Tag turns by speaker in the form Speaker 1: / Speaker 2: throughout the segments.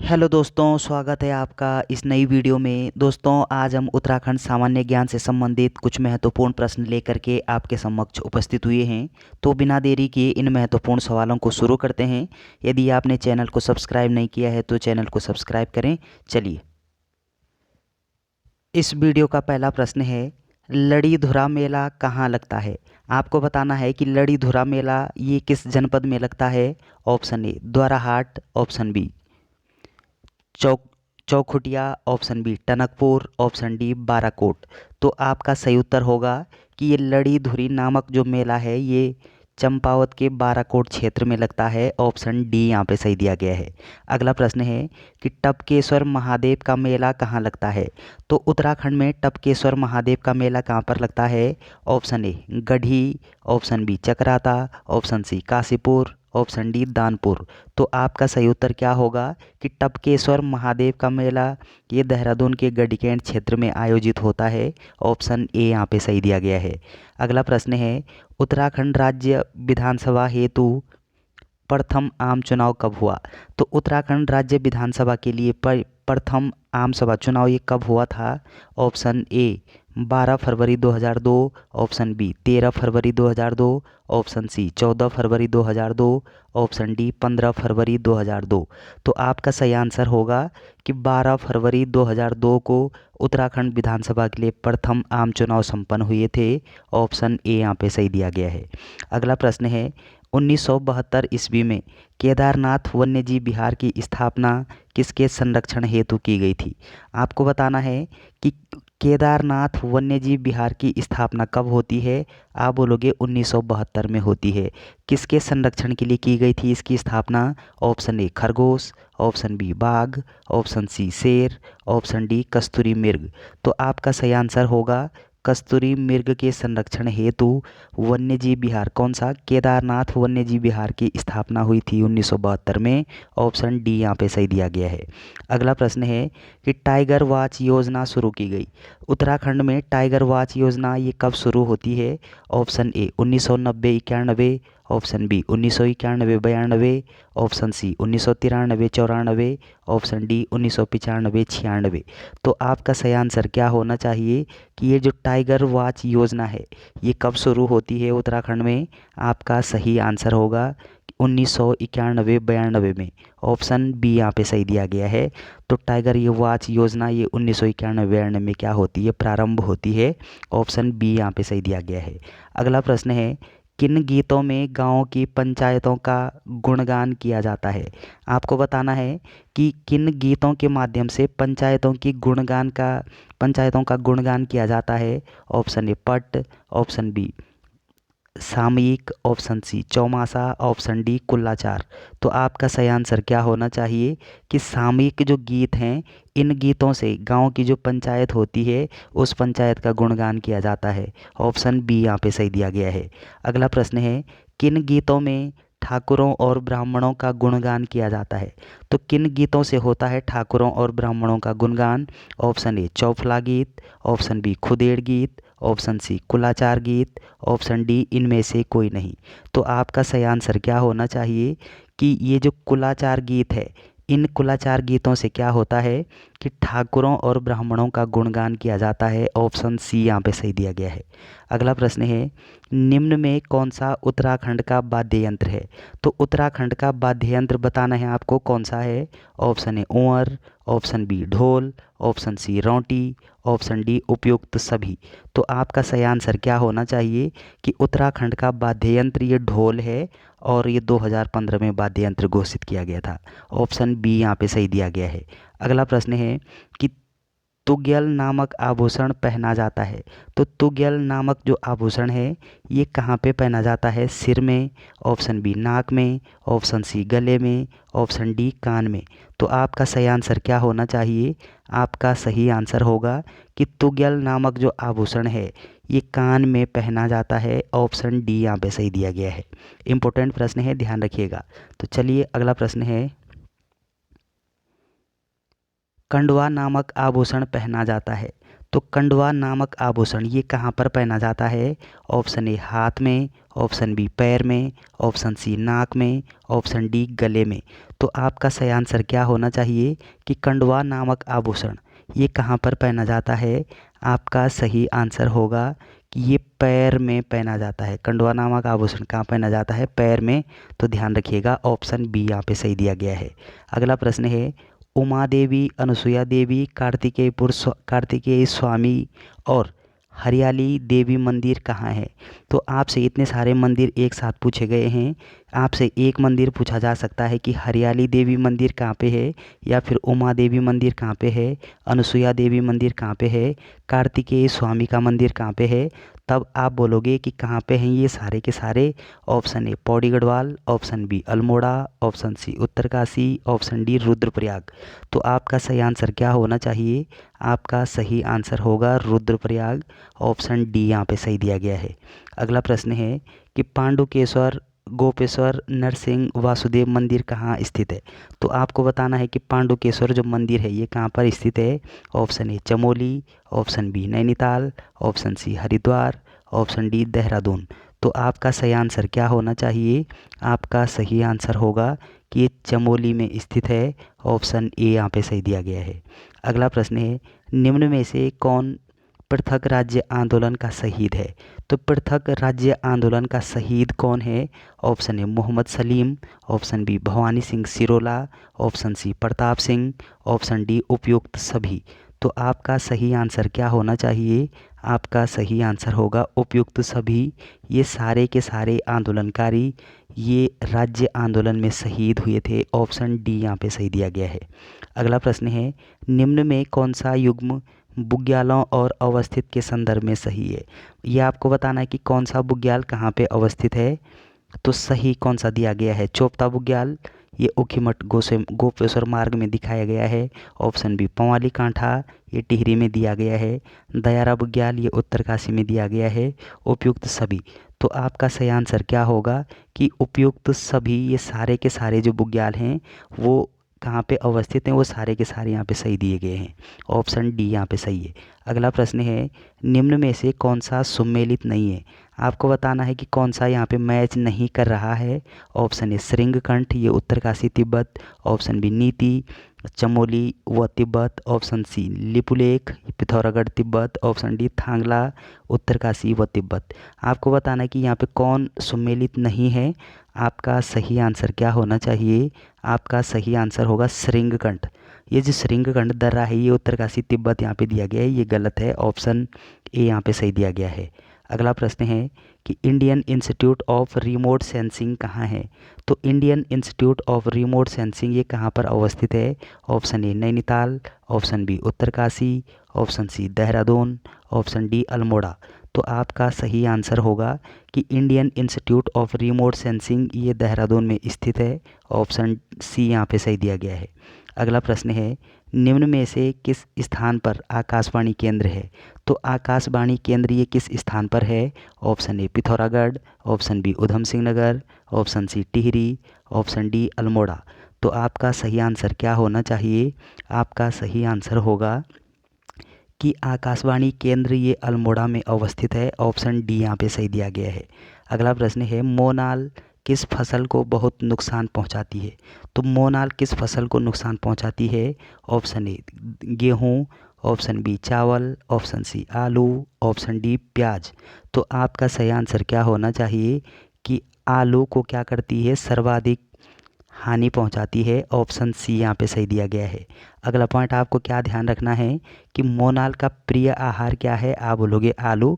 Speaker 1: Hello दोस्तों, स्वागत है आपका इस नई वीडियो में। दोस्तों, आज हम उत्तराखंड सामान्य ज्ञान से संबंधित कुछ महत्वपूर्ण प्रश्न लेकर के आपके समक्ष उपस्थित हुए हैं। तो बिना देरी किए इन महत्वपूर्ण सवालों को शुरू करते हैं। यदि आपने चैनल को सब्सक्राइब नहीं किया है तो चैनल को सब्सक्राइब करें। चलिए, इस वीडियो का पहला प्रश्न है, लड़ीधुरा मेला कहाँ लगता है। आपको बताना है कि लड़ीधुरा मेला ये किस जनपद में लगता है। Option A Dwarahat, option B चौक Chaukhutia, option B Tanakpur, option D Barakot. तो आपका सही उत्तर होगा कि ये लड़ी धुरी नामक जो मेला है ये चंपावत के बाराकोट क्षेत्र में लगता है। ऑप्शन डी यहाँ पे सही दिया गया है। अगला प्रश्न है कि टपकेश्वर महादेव का मेला कहाँ लगता है। तो उत्तराखंड में टपकेश्वर महादेव का मेला कहाँ पर लगता है। Option A Garhi, option B Chakrata, option C Kashipur, option D Danpur. तो आपका सही उत्तर क्या होगा कि टपकेश्वर महादेव का मेला ये देहरादून के गढ़ीकेंट क्षेत्र में आयोजित होता है। ऑप्शन ए यहाँ पे सही दिया गया है। अगला प्रश्न है, उत्तराखंड राज्य विधानसभा हेतु प्रथम आम चुनाव कब हुआ। तो उत्तराखंड राज्य विधानसभा के लिए प्रथम आम सभा चुनाव ये कब हुआ था। ऑप्शन ए 12 फरवरी 2002, ऑप्शन बी 13 फरवरी 2002, ऑप्शन सी 14 फरवरी 2002, ऑप्शन डी 15 फरवरी 2002। तो आपका सही आंसर होगा कि 12 फरवरी 2002 को उत्तराखंड विधानसभा के लिए प्रथम आम चुनाव संपन्न हुए थे। ऑप्शन ए यहाँ पे सही दिया गया है। अगला प्रश्न है, 1972 ईस्वी में केदारनाथ वन्यजीव विहार की स्थापना किसके संरक्षण हेतु की गई थी। आपको बताना है कि केदारनाथ वन्यजीव विहार की स्थापना कब होती है। आप बोलोगे 1972 में होती है। किसके संरक्षण के लिए की गई थी इसकी स्थापना। ऑप्शन ए खरगोश, ऑप्शन बी बाघ, ऑप्शन सी शेर, ऑप्शन डी कस्तूरी मृग। तो आपका सही आंसर होगा कस्तूरी मृग के संरक्षण हेतु वन्यजीव विहार कौन सा केदारनाथ वन्यजीव विहार की स्थापना हुई थी 1972 में। ऑप्शन डी यहाँ पे सही दिया गया है। अगला प्रश्न है कि टाइगर वॉच योजना शुरू की गई। उत्तराखंड में टाइगर वॉच योजना ये कब शुरू होती है। Option A 1990-91, option B 1991-92, option C 1993-94, option D 1995-96। तो आपका सही आंसर क्या होना चाहिए कि ये जो टाइगर वॉच योजना है ये कब शुरू होती है उत्तराखंड में। आपका सही आंसर होगा 1991-92 में। ऑप्शन बी यहाँ पे सही दिया गया है। तो टाइगर ये वॉच योजना ये 1991-92 में क्या होती है, प्रारंभ होती है। ऑप्शन बी यहाँ पे सही दिया गया है। अगला प्रश्न है, किन गीतों में गांव की पंचायतों का गुणगान किया जाता है। आपको बताना है कि किन गीतों के माध्यम से पंचायतों का गुणगान किया जाता है। ऑप्शन ए पट, ऑप्शन बी सामयिक, ऑप्शन सी चौमासा, ऑप्शन डी कुल्लाचार। तो आपका सही आंसर क्या होना चाहिए कि सामयिक जो गीत हैं इन गीतों से गांव की जो पंचायत होती है उस पंचायत का गुणगान किया जाता है। ऑप्शन बी यहाँ पे सही दिया गया है। अगला प्रश्न है, किन गीतों में ठाकुरों और ब्राह्मणों का गुणगान किया जाता है। तो किन गीतों से होता है ठाकुरों और ब्राह्मणों का गुणगान। ऑप्शन ए चौफला गीत, ऑप्शन बी खुदेड़ गीत, ऑप्शन सी कुलाचार गीत, ऑप्शन डी इनमें से कोई नहीं। तो आपका सही आंसर क्या होना चाहिए कि ये जो कुलाचार गीत है इन कुलाचार गीतों से क्या होता है कि ठाकुरों और ब्राह्मणों का गुणगान किया जाता है। ऑप्शन सी यहाँ पे सही दिया गया है। अगला प्रश्न है, निम्न में कौन सा उत्तराखंड का वाद्य यंत्र है। तो उत्तराखंड का वाद्य यंत्र बताना है आपको कौन सा है। ऑप्शन ए ऊंअर, ऑप्शन बी ढोल, ऑप्शन सी रौंटी, ऑप्शन डी उपयुक्त सभी। तो आपका सही आंसर क्या होना चाहिए कि उत्तराखंड का वाद्य यंत्र ये ढोल है और ये 2015 में वाद्य यंत्र घोषित किया गया था। ऑप्शन बी यहाँ पे सही दिया गया है। अगला प्रश्न है कि तुग्यल नामक आभूषण पहना जाता है। तो तुग्यल नामक जो आभूषण है ये कहाँ पे पहना जाता है। सिर में, ऑप्शन बी नाक में, ऑप्शन सी गले में, ऑप्शन डी कान में। तो आपका सही आंसर क्या होना चाहिए। आपका सही आंसर होगा कि तुग्यल नामक जो आभूषण है ये कान में पहना जाता है। ऑप्शन डी यहाँ पे सही दिया गया है। इम्पोर्टेंट प्रश्न है, ध्यान रखिएगा। तो चलिए अगला प्रश्न है, कंडवा नामक आभूषण पहना जाता है। तो कंडवा नामक आभूषण ये कहाँ पर पहना जाता है? ऑप्शन ए हाथ में, ऑप्शन बी पैर में, ऑप्शन सी नाक में, ऑप्शन डी गले में। तो आपका सही आंसर क्या होना चाहिए कि कंडवा नामक आभूषण ये कहाँ पर पहना जाता है? आपका सही आंसर होगा कि ये पैर में पहना जाता है। कंडवा नामक आभूषण कहाँ पहना जाता है? पैर में। तो ध्यान रखिएगा, ऑप्शन बी यहाँ पे सही दिया गया है। अगला प्रश्न है, उमा देवी, अनुसुईया देवी, कार्तिकेय स्वामी और हरियाली देवी मंदिर कहाँ है? तो आपसे इतने सारे मंदिर एक साथ पूछे गए हैं। आपसे एक मंदिर पूछा जा सकता है कि हरियाली देवी मंदिर कहाँ पे है, या फिर उमा देवी मंदिर कहाँ पे है, अनुसुईया देवी मंदिर कहाँ पे है, कार्तिकेय स्वामी का मंदिर कहाँ पे है। तब आप बोलोगे कि कहाँ पे हैं ये सारे के सारे। Option A Pauri Garhwal, option B Almora, option C Uttarkashi, option D Rudraprayag. तो आपका सही आंसर क्या होना चाहिए? आपका सही आंसर होगा रुद्रप्रयाग। ऑप्शन डी यहाँ पे सही दिया गया है। अगला प्रश्न है कि पांडुकेश्वर, गोपेश्वर, नरसिंह, वासुदेव मंदिर कहाँ स्थित है? तो आपको बताना है कि पांडुकेश्वर जो मंदिर है ये कहाँ पर स्थित है। Option A Chamoli, option B Nainital, option C Haridwar, option D Dehradun. तो आपका सही आंसर क्या होना चाहिए? आपका सही आंसर होगा कि ये चमोली में स्थित है। ऑप्शन ए यहाँ पे सही दिया गया है। अगला प्रश्न है, निम्न में से कौन पृथक राज्य आंदोलन का शहीद है? तो पृथक राज्य आंदोलन का शहीद कौन है? Option A Mohammad Salim, option B Bhawani Singh Sirola, option C Pratap Singh, option D उपयुक्त सभी। तो आपका सही आंसर क्या होना चाहिए? आपका सही आंसर होगा उपयुक्त सभी। ये सारे के सारे आंदोलनकारी ये राज्य आंदोलन में शहीद हुए थे। ऑप्शन डी यहाँ पे सही दिया गया है। अगला प्रश्न है, निम्न में कौन सा युग्म बुग्यालों और अवस्थित के संदर्भ में सही है? ये आपको बताना है कि कौन सा बुग्याल कहाँ पे अवस्थित है। तो सही कौन सा दिया गया है? चोपता बुग्याल ये ऊखीमठ गोपेश्वर मार्ग में दिखाया गया है। ऑप्शन बी पंवाली कांठा ये टिहरी में दिया गया है। दयारा बुग्याल ये उत्तरकाशी में दिया गया है। उपयुक्त सभी। तो आपका सही आंसर क्या होगा कि उपयुक्त सभी ये सारे के सारे जो बुग्याल हैं वो कहाँ पे अवस्थित हैं, वो सारे के सारे यहाँ पे सही दिए गए हैं। ऑप्शन डी यहाँ पे सही है। अगला प्रश्न है, निम्न में से कौन सा सुमेलित नहीं है? आपको बताना है कि कौन सा यहाँ पे मैच नहीं कर रहा है। ऑप्शन ए श्रृंगकंठ ये उत्तरकाशी तिब्बत, ऑप्शन बी नीति चमोली व Tibet, option C Lipulekh Pithoragarh Tibet, option D Thangla Uttarkashi व तिब्बत। आपको बताना है कि यहाँ पे कौन सुमेलित नहीं है। आपका सही आंसर क्या होना चाहिए? आपका सही आंसर होगा श्रृंगकंठ। ये जो श्रृंगकंठ दर्रा है ये उत्तरकाशी तिब्बत यहाँ पे दिया गया है, ये गलत है। ऑप्शन ए यहाँ पे सही दिया गया है। अगला प्रश्न है कि Indian Institute of Remote Sensing कहाँ है? तो Indian Institute of Remote Sensing ये कहाँ पर अवस्थित है? Option A Nainital, option B Uttarkashi, option C Dehradun, option D Almora. तो आपका सही आंसर होगा कि Indian Institute of Remote Sensing ये देहरादून में स्थित है। ऑप्शन सी यहाँ पे सही दिया गया है। अगला प्रश्न है, निम्न में से किस स्थान पर आकाशवाणी केंद्र है? तो आकाशवाणी केंद्र ये किस स्थान पर है? Option A Pithoragarh, option B Udham Singh Nagar, option C Tehri, option D Almora. तो आपका सही आंसर क्या होना चाहिए? आपका सही आंसर होगा कि आकाशवाणी केंद्र ये अल्मोड़ा में अवस्थित है। ऑप्शन डी यहाँ पे सही दिया गया है। अगला प्रश्न है, मोनाल किस फसल को बहुत नुकसान पहुंचाती है? तो मोनाल किस फसल को नुकसान पहुंचाती है? ऑप्शन ए गेहूँ, ऑप्शन बी चावल, ऑप्शन सी आलू, ऑप्शन डी प्याज। तो आपका सही आंसर क्या होना चाहिए कि आलू को क्या करती है? सर्वाधिक हानि पहुंचाती है। ऑप्शन सी यहाँ पे सही दिया गया है। अगला पॉइंट आपको क्या ध्यान रखना है कि मोनाल का प्रिय आहार क्या है? आप बोलोगे आलू।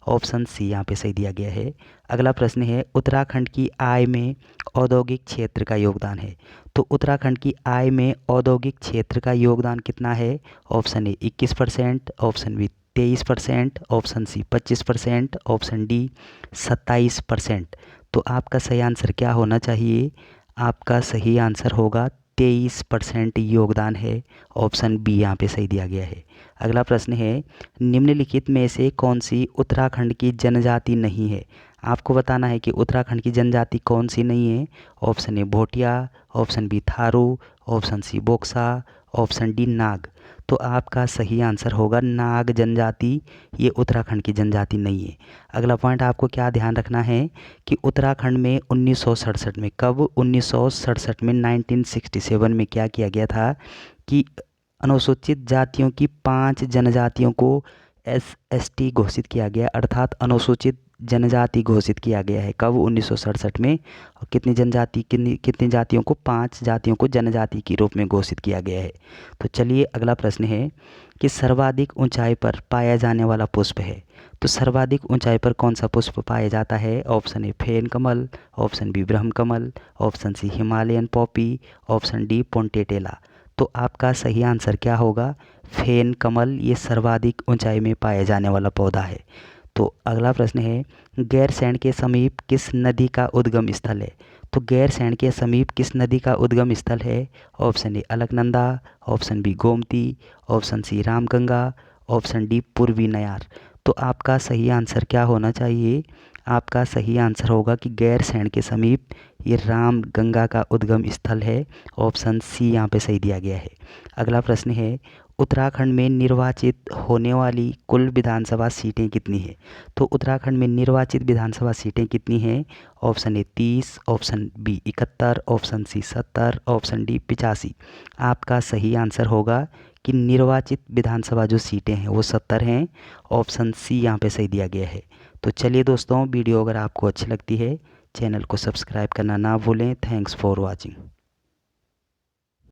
Speaker 1: ऑप्शन सी यहाँ पे सही दिया गया है। अगला प्रश्न है, उत्तराखंड की आय में औद्योगिक क्षेत्र का योगदान है। तो उत्तराखंड की आय में औद्योगिक क्षेत्र का योगदान कितना है? Option A 21%, option B 23%, option C 25%, option D 27%। तो आपका सही आंसर क्या होना चाहिए? आपका सही आंसर होगा 23% योगदान है। ऑप्शन बी यहाँ पे सही दिया गया है। अगला प्रश्न है, निम्नलिखित में से कौन सी उत्तराखंड की जनजाति नहीं है? आपको बताना है कि उत्तराखंड की जनजाति कौन सी नहीं है। Option A Bhotia, option B Tharu, option C Boksa, option D Nag. तो आपका सही आंसर होगा नाग जनजाति। ये उत्तराखंड की जनजाति नहीं है। अगला पॉइंट आपको क्या ध्यान रखना है कि उत्तराखंड में 1967 में, कब, 1967 में, 1967 में क्या किया गया था कि अनुसूचित जातियों की 5 जनजातियों को SST घोषित किया गया, अर्थात अनुसूचित जनजाति घोषित किया गया है। कब? 1967 में। और कितनी जनजाति, कितनी जातियों को? 5 जातियों को जनजाति के रूप में घोषित किया गया है। तो चलिए अगला प्रश्न है कि सर्वाधिक ऊंचाई पर पाया जाने वाला पुष्प है। तो सर्वाधिक ऊंचाई पर कौन सा पुष्प पाया जाता है? ऑप्शन ए फेन कमल, ऑप्शन बी ब्रह्म कमल, option C Himalayan poppy, option D potentilla. तो आपका सही आंसर क्या होगा? फेन कमल। ये सर्वाधिक ऊंचाई में पाया जाने वाला पौधा है। तो अगला प्रश्न है गैरसैंण के समीप किस नदी का उद्गम स्थल है? तो गैरसैंण के समीप किस नदी का उद्गम स्थल है? Option A Alaknanda, option B Gomti, option C Ramganga, option D पूर्वी नयार। तो आपका सही आंसर क्या होना चाहिए? आपका सही आंसर होगा कि गैरसैंण के समीप ये रामगंगा का उद्गम स्थल है। ऑप्शन सी यहाँ पे सही दिया गया है। अगला प्रश्न है उत्तराखंड में निर्वाचित होने वाली कुल विधानसभा सीटें कितनी है? तो उत्तराखंड में निर्वाचित विधानसभा सीटें कितनी हैं? Option A 30, option B 71, option C 70, option D 85। आपका सही आंसर होगा कि निर्वाचित विधानसभा जो सीटें हैं वो 70 हैं। ऑप्शन सी यहाँ पे सही दिया गया है। तो चलिए दोस्तों, वीडियो अगर आपको अच्छी लगती है चैनल को सब्सक्राइब करना ना भूलें। Thanks for watching.